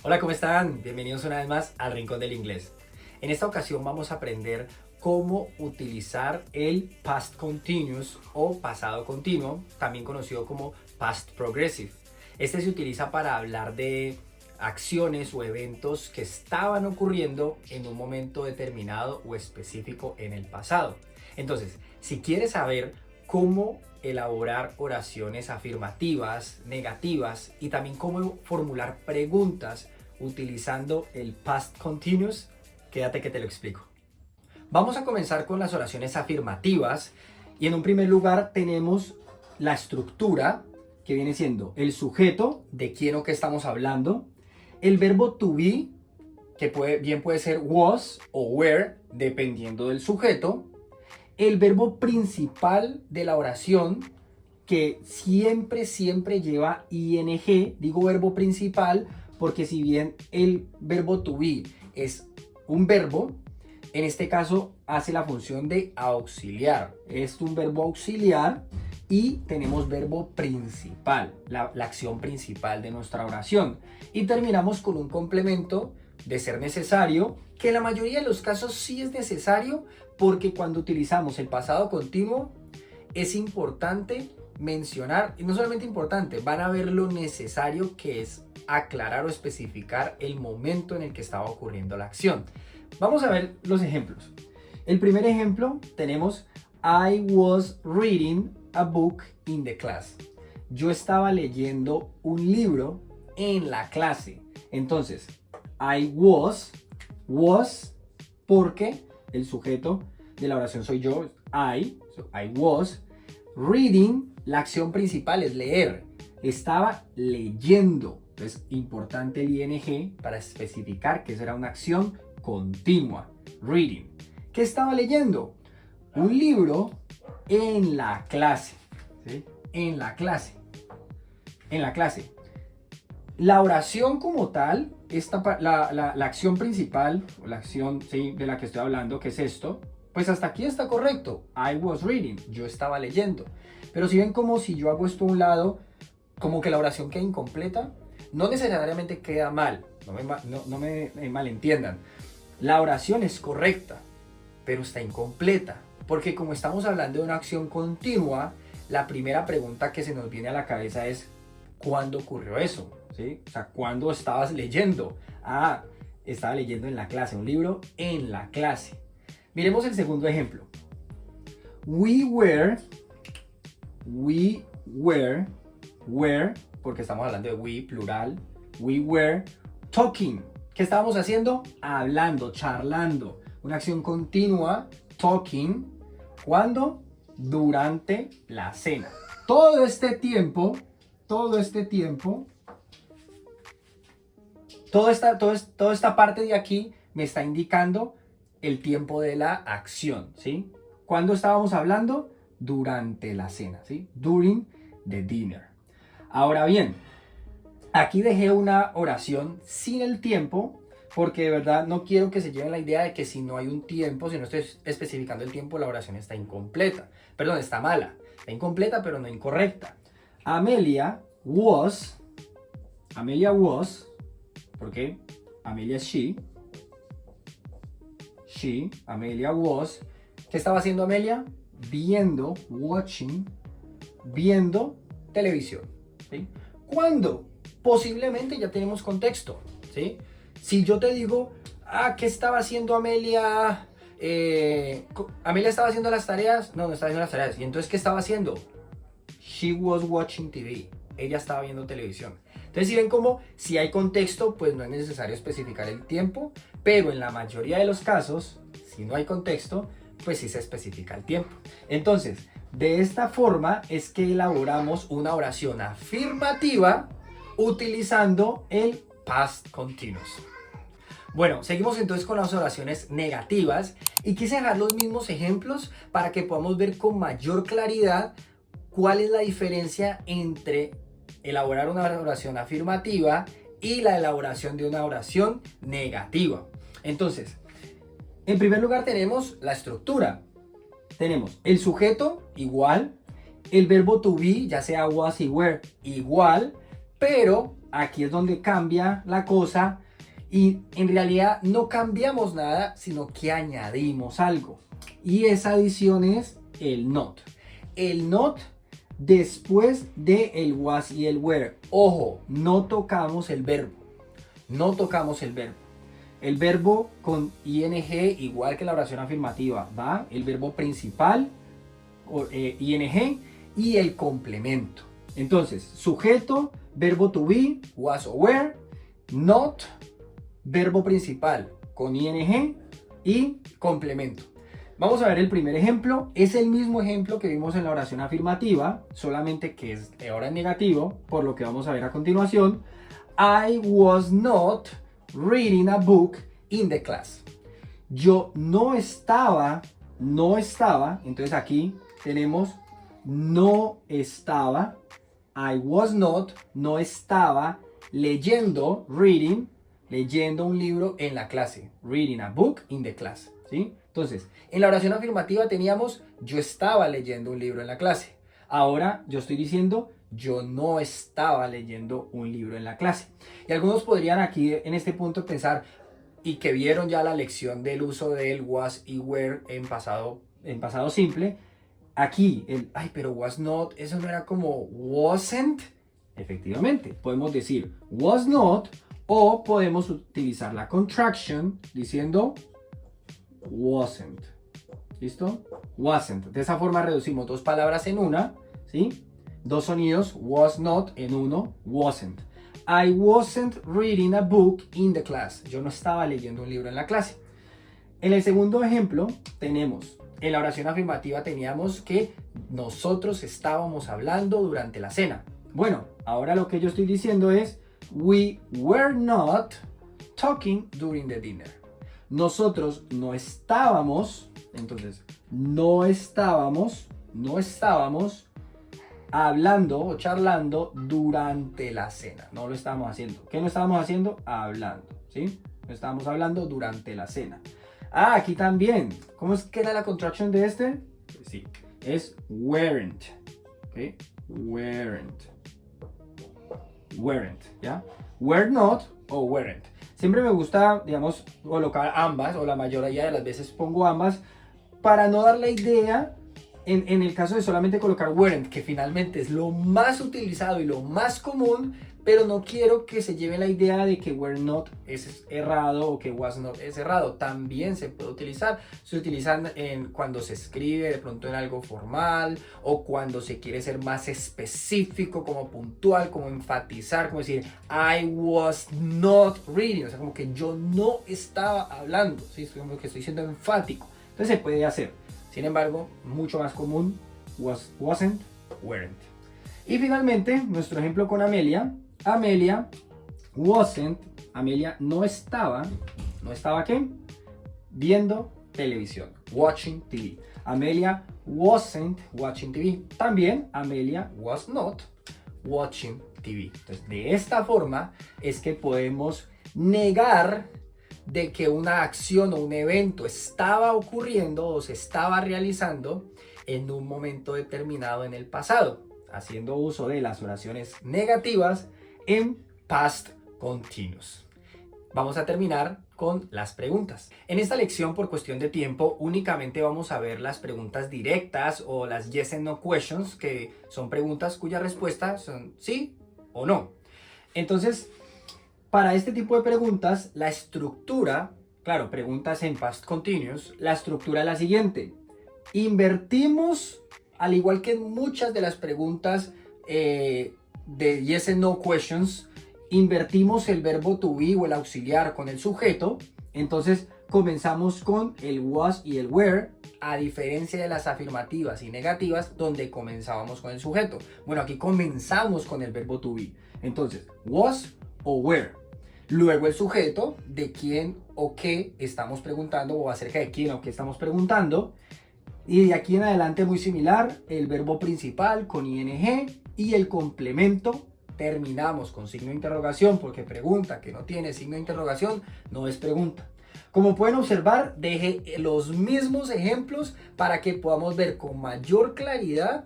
Hola, ¿cómo están? Bienvenidos una vez más al Rincón del Inglés. En esta ocasión vamos a aprender cómo utilizar el past continuous o pasado continuo, también conocido como past progressive. Este se utiliza para hablar de acciones o eventos que estaban ocurriendo en un momento determinado o específico en el pasado. Entonces, si quieres saber cómo elaborar oraciones afirmativas, negativas y también cómo formular preguntas utilizando el past continuous, quédate que te lo explico. Vamos a comenzar con las oraciones afirmativas y en un primer lugar tenemos la estructura que viene siendo el sujeto de quién o qué estamos hablando, el verbo to be que bien puede ser was o were dependiendo del sujeto, el verbo principal de la oración que siempre lleva ing, digo verbo principal porque si bien el verbo to be es un verbo, en este caso hace la función de auxiliar. Es un verbo auxiliar y tenemos verbo principal, la acción principal de nuestra oración. Y terminamos con un complemento de ser necesario, que en la mayoría de los casos sí es necesario, porque cuando utilizamos el pasado continuo es importante mencionar, y no solamente importante, van a ver lo necesario que es aclarar o especificar el momento en el que estaba ocurriendo la acción. Vamos a ver los ejemplos. El primer ejemplo tenemos I was reading a book in the class. Yo estaba leyendo un libro en la clase. Entonces, I was porque el sujeto de la oración soy yo, I was reading, la acción principal es leer. Estaba leyendo. Entonces, importante el ing para especificar que será una acción continua. Reading. ¿Qué estaba leyendo? Un libro en la clase. ¿Sí? En la clase. En la clase. La oración como tal, la acción principal, o la acción de la que estoy hablando, que es esto, pues hasta aquí está correcto. I was reading. Yo estaba leyendo. Pero si ven como si yo hago esto a un lado, como que la oración queda incompleta, no necesariamente queda mal, no me malentiendan. La oración es correcta, pero está incompleta, porque como estamos hablando de una acción continua, la primera pregunta que se nos viene a la cabeza es ¿cuándo ocurrió eso? ¿Sí? O sea, ¿cuándo estabas leyendo? Ah, estaba leyendo en la clase, un libro en la clase. Miremos el segundo ejemplo. We were, porque estamos hablando de we, plural, we were talking. ¿Qué estábamos haciendo? Hablando, charlando. Una acción continua, talking. ¿Cuándo? Durante la cena. Toda esta parte de aquí me está indicando el tiempo de la acción, ¿sí? ¿Cuándo estábamos hablando? Durante la cena, ¿sí? During the dinner. Ahora bien, aquí dejé una oración sin el tiempo porque de verdad no quiero que se lleven la idea de que si no hay un tiempo, si no estoy especificando el tiempo, la oración está incompleta. Perdón, está mala. Está incompleta, pero no incorrecta. Amelia was, porque Amelia es she, Amelia was. ¿Qué estaba haciendo Amelia? Viendo televisión. ¿Sí? ¿Cuándo? Posiblemente ya tenemos contexto. ¿Sí? Si yo te digo, ¿qué estaba haciendo Amelia? ¿Amelia estaba haciendo las tareas? No estaba haciendo las tareas. ¿Y entonces qué estaba haciendo? She was watching TV. Ella estaba viendo televisión. Entonces, si ven como si hay contexto, pues no es necesario especificar el tiempo, pero en la mayoría de los casos, si no hay contexto, pues sí se especifica el tiempo. Entonces, de esta forma es que elaboramos una oración afirmativa utilizando el past continuous. Bueno, seguimos entonces con las oraciones negativas y quise dejar los mismos ejemplos para que podamos ver con mayor claridad cuál es la diferencia entre elaborar una oración afirmativa y la elaboración de una oración negativa. Entonces, en primer lugar tenemos la estructura. Tenemos el sujeto igual, el verbo to be, ya sea was y were, igual, Pero aquí es donde cambia la cosa y en realidad no cambiamos nada, sino que añadimos algo. Y esa adición es el not. El not después de el was y el were. Ojo, no tocamos el verbo. No tocamos el verbo. El verbo con ing, igual que la oración afirmativa, va el verbo principal, ing, y el complemento. Entonces, sujeto, verbo to be, was o were, not, verbo principal con ing y complemento. Vamos a ver el primer ejemplo. Es el mismo ejemplo que vimos en la oración afirmativa, solamente que es ahora en negativo, por lo que vamos a ver a continuación. I was not reading a book in the class. Yo no estaba, entonces aquí tenemos no estaba. I was not, no estaba leyendo, reading, leyendo un libro en la clase. Reading a book in the class, ¿sí? Entonces, en la oración afirmativa teníamos yo estaba leyendo un libro en la clase. Ahora yo estoy diciendo yo no estaba leyendo un libro en la clase. Y algunos podrían aquí en este punto pensar y que vieron ya la lección del uso del was y were en pasado simple. Aquí, pero was not, eso no era como wasn't. Efectivamente, podemos decir was not o podemos utilizar la contraction diciendo wasn't. ¿Listo? Wasn't. De esa forma reducimos dos palabras en una, ¿sí? Dos sonidos, was not en uno, wasn't. I wasn't reading a book in the class. Yo no estaba leyendo un libro en la clase. En el segundo ejemplo tenemos, en la oración afirmativa teníamos que nosotros estábamos hablando durante la cena. Bueno, ahora lo que yo estoy diciendo es we were not talking during the dinner. Nosotros no estábamos, entonces no estábamos hablando o charlando durante la cena. No lo estábamos haciendo. ¿Qué no estábamos haciendo? Hablando, ¿sí? No estábamos hablando durante la cena. Ah, aquí también. ¿Cómo es que era la contracción de este? Pues sí, es weren't. ¿Ok? Weren't, ¿ya? Were not o weren't. Siempre me gusta, digamos, colocar ambas, o la mayoría de las veces pongo ambas, para no dar la idea, en el caso de solamente colocar weren't, que finalmente es lo más utilizado y lo más común, pero no quiero que se lleve la idea de que were not es errado o que was not es errado. También se puede utilizar. Se utilizan cuando se escribe de pronto en algo formal o cuando se quiere ser más específico, como puntual, como enfatizar, como decir I was not reading, o sea, como que yo no estaba hablando, ¿sí? Como que estoy siendo enfático. Entonces se puede hacer. Sin embargo, mucho más común, was, wasn't, weren't. Y finalmente, nuestro ejemplo con Amelia. Amelia wasn't, Amelia no estaba ¿qué? Viendo televisión, watching TV. Amelia wasn't watching TV. También Amelia was not watching TV. Entonces, de esta forma es que podemos negar de que una acción o un evento estaba ocurriendo o se estaba realizando en un momento determinado en el pasado, haciendo uso de las oraciones negativas en past continuous. Vamos a terminar con las preguntas. En esta lección, por cuestión de tiempo, únicamente vamos a ver las preguntas directas o las yes and no questions, que son preguntas cuya respuesta son sí o no. Entonces, para este tipo de preguntas, la estructura, claro, preguntas en past continuous, la estructura es la siguiente. Invertimos, al igual que en muchas de las preguntas de yes and no questions, invertimos el verbo to be o el auxiliar con el sujeto. Entonces comenzamos con el was y el were, a diferencia de las afirmativas y negativas donde comenzábamos con el sujeto. Bueno, aquí comenzamos con el verbo to be. Entonces, was o were. Luego el sujeto de quién o qué estamos preguntando o acerca de quién o qué estamos preguntando. Y de aquí en adelante muy similar, el verbo principal con ing y el complemento. Terminamos con signo de interrogación porque pregunta que no tiene signo de interrogación no es pregunta. Como pueden observar, dejé los mismos ejemplos para que podamos ver con mayor claridad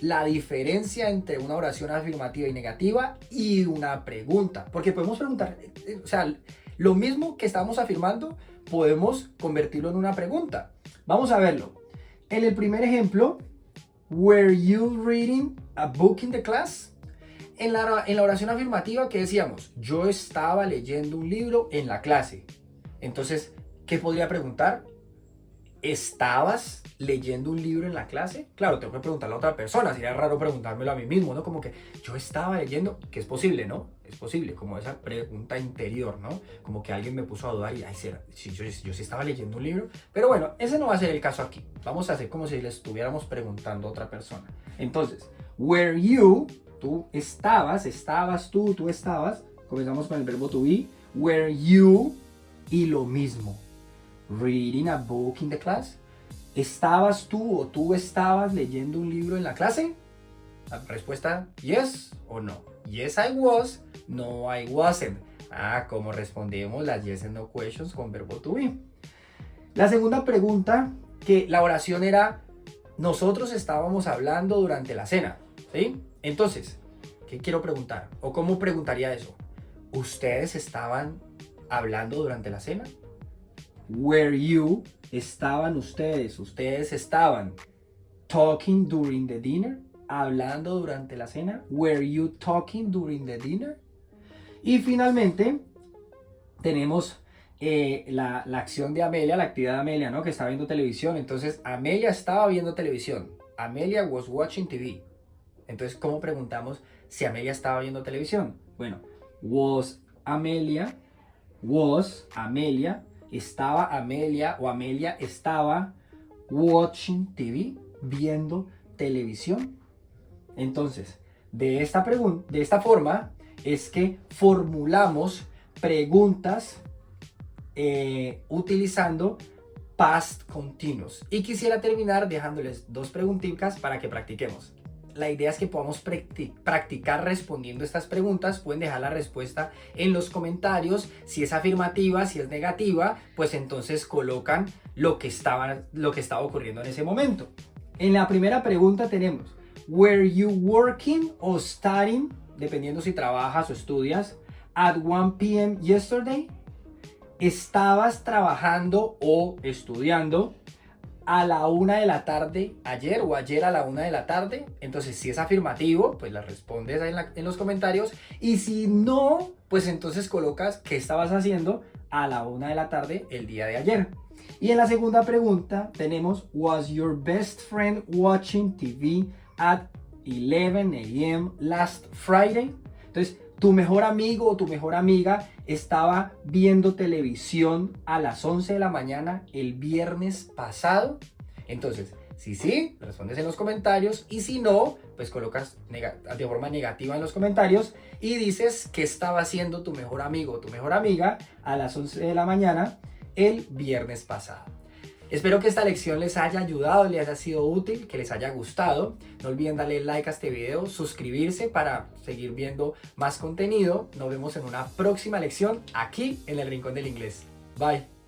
la diferencia entre una oración afirmativa y negativa y una pregunta. Porque podemos preguntar, o sea, lo mismo que estamos afirmando, podemos convertirlo en una pregunta. Vamos a verlo. En el primer ejemplo, ¿were you reading a book in the class? En la oración afirmativa, ¿qué decíamos? Yo estaba leyendo un libro en la clase. Entonces, ¿qué podría preguntar? ¿Estabas leyendo un libro en la clase? Claro, tengo que preguntarle a otra persona. Sería raro preguntármelo a mí mismo, ¿no? Como que yo estaba leyendo, que es posible, ¿no? Es posible, como esa pregunta interior, ¿no? Como que alguien me puso a dudar y, ay, ¿será? Si yo sí estaba leyendo un libro. Pero bueno, ese no va a ser el caso aquí. Vamos a hacer como si le estuviéramos preguntando a otra persona. Entonces, were you, tú estabas, tú estabas. Comenzamos con el verbo to be. Were you, y lo mismo. Reading a book in the class. ¿Estabas tú o tú estabas leyendo un libro en la clase? La respuesta, yes o no. Yes, I was. No, I wasn't. ¿Cómo respondemos las yes and no questions con verbo to be? La segunda pregunta, que la oración era, nosotros estábamos hablando durante la cena, ¿sí? Entonces, ¿qué quiero preguntar? ¿O cómo preguntaría eso? ¿Ustedes estaban hablando durante la cena? Were you, estaban ustedes estaban talking during the dinner, hablando durante la cena. Were you talking during the dinner? Y finalmente tenemos la acción de Amelia, la actividad de Amelia, ¿no? Que está viendo televisión. Entonces Amelia estaba viendo televisión. Amelia was watching TV. Entonces, ¿cómo preguntamos si Amelia estaba viendo televisión? Bueno, estaba Amelia o Amelia estaba watching TV, viendo televisión. Entonces, de esta forma es que formulamos preguntas utilizando past continuous. Y quisiera terminar dejándoles dos preguntitas para que practiquemos. La idea es que podamos practicar respondiendo estas preguntas. Pueden dejar la respuesta en los comentarios. Si es afirmativa, si es negativa, pues entonces colocan lo que estaba ocurriendo en ese momento. En la primera pregunta tenemos, ¿were you working or studying? Dependiendo si trabajas o estudias. At 1 p.m. yesterday. ¿Estabas trabajando o estudiando a la 1 de la tarde ayer o ayer a la 1 de la tarde? Entonces, si es afirmativo, pues la respondes en los comentarios. Y si no, pues entonces colocas qué estabas haciendo a la 1 de la tarde el día de ayer. Y en la segunda pregunta tenemos, was your best friend watching TV at 11 a.m. last Friday? Entonces, tu mejor amigo o tu mejor amiga estaba viendo televisión a las 11 de la mañana el viernes pasado. Entonces, si sí, respondes en los comentarios, y si no, pues colocas de forma negativa en los comentarios y dices qué estaba haciendo tu mejor amigo o tu mejor amiga a las 11 de la mañana el viernes pasado. Espero que esta lección les haya ayudado, les haya sido útil, que les haya gustado. No olviden darle like a este video, suscribirse para seguir viendo más contenido. Nos vemos en una próxima lección aquí en el Rincón del Inglés. Bye.